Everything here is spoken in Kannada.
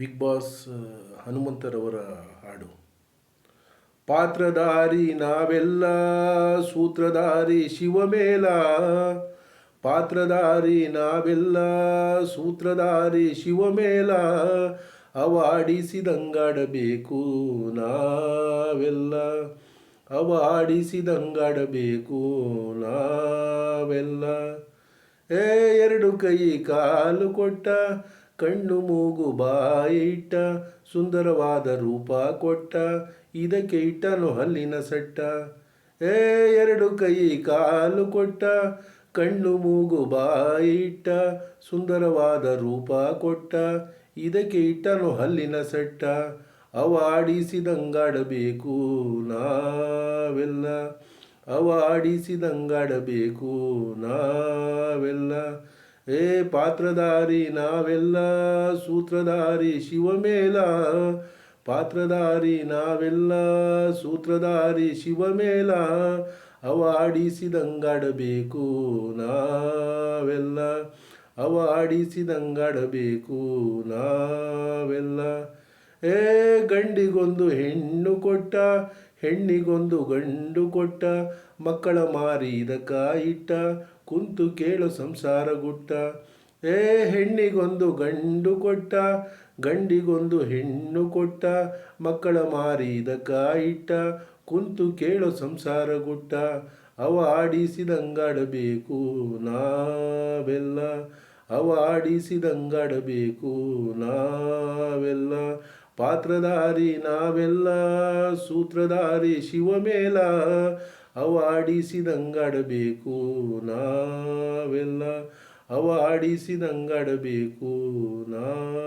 ಬಿಗ್ ಬಾಸ್ ಹನುಮಂತರವರ ಹಾಡು. ಪಾತ್ರಧಾರಿ ನಾವೆಲ್ಲ, ಸೂತ್ರಧಾರಿ ಶಿವಮೇಲ. ಪಾತ್ರಧಾರಿ ನಾವೆಲ್ಲ, ಸೂತ್ರಧಾರಿ ಶಿವಮೇಲ. ಅವಾಡಿಸಿದಂಗಾಡಬೇಕು ನಾವೆಲ್ಲ, ಅವಾಡಿಸಿದಂಗಾಡಬೇಕು ನಾವೆಲ್ಲ. ಎರಡು ಕೈ ಕಾಲು ಕೊಟ್ಟ, ಕಣ್ಣು ಮೂಗು ಬಾಯಿ ಇಟ್ಟ, ಸುಂದರವಾದ ರೂಪ ಕೊಟ್ಟ, ಇದಕ್ಕೆ ಇಟ್ಟನು ಹಲ್ಲಿನ ಸಟ್ಟ. ಎರಡು ಕೈ ಕಾಲು ಕೊಟ್ಟ, ಕಣ್ಣು ಮೂಗು ಬಾಯಿ ಇಟ್ಟ, ಸುಂದರವಾದ ರೂಪ ಕೊಟ್ಟ, ಇದಕ್ಕೆ ಇಟ್ಟನು ಹಲ್ಲಿನ ಸಟ್ಟ. ಅವಾಡಿಸಿದಂಗಾಡಬೇಕು ನಾವೆಲ್ಲ, ಅವಾಡಿಸಿದಂಗಾಡಬೇಕು ನಾವೆಲ್ಲ. ಪಾತ್ರಧಾರಿ ನಾವೆಲ್ಲ, ಸೂತ್ರಧಾರಿ ಶಿವಮೇಲ. ಪಾತ್ರಧಾರಿ ನಾವೆಲ್ಲ, ಸೂತ್ರಧಾರಿ ಶಿವಮೇಲ. ಅವಾಡಿಸಿದಂಗಾಡಬೇಕು ನಾವೆಲ್ಲ, ಅವಾಡಿಸಿದಂಗಾಡಬೇಕು ನಾವೆಲ್ಲ. ಗಂಡಿಗೊಂದು ಹೆಣ್ಣು ಕೊಟ್ಟ, ಹೆಣ್ಣಿಗೊಂದು ಗಂಡು ಕೊಟ್ಟ, ಮಕ್ಕಳ ಮಾರಿದ ಕಾಯಿಟ್ಟ, ಕುಂತು ಕೇಳು ಸಂಸಾರ ಗುಟ್ಟ. ಹೆಣ್ಣಿಗೊಂದು ಗಂಡು ಕೊಟ್ಟ, ಗಂಡಿಗೊಂದು ಹೆಣ್ಣು ಕೊಟ್ಟ, ಮಕ್ಕಳ ಮಾರಿದ ಕಾಯಿಟ್ಟ, ಕುಂತು ಕೇಳು ಸಂಸಾರ ಗುಟ್ಟ. ಅವಾಡಿಸಿದಂಗಾಡಬೇಕು ನಾವೆಲ್ಲ, ಅವಾಡಿಸಿದಂಗಾಡಬೇಕು ನಾವೆಲ್ಲ. ಪಾತ್ರಧಾರಿ ನಾವೆಲ್ಲ, ಸೂತ್ರಧಾರಿ ಶಿವಮೇಲ. ಅವಾಡಿಸಿದಂಗಾಡಬೇಕು ನಾವೆಲ್ಲ, ಅವಾಡಿಸಿದಂಗಾಡಬೇಕು ನಾವೆಲ್ಲ.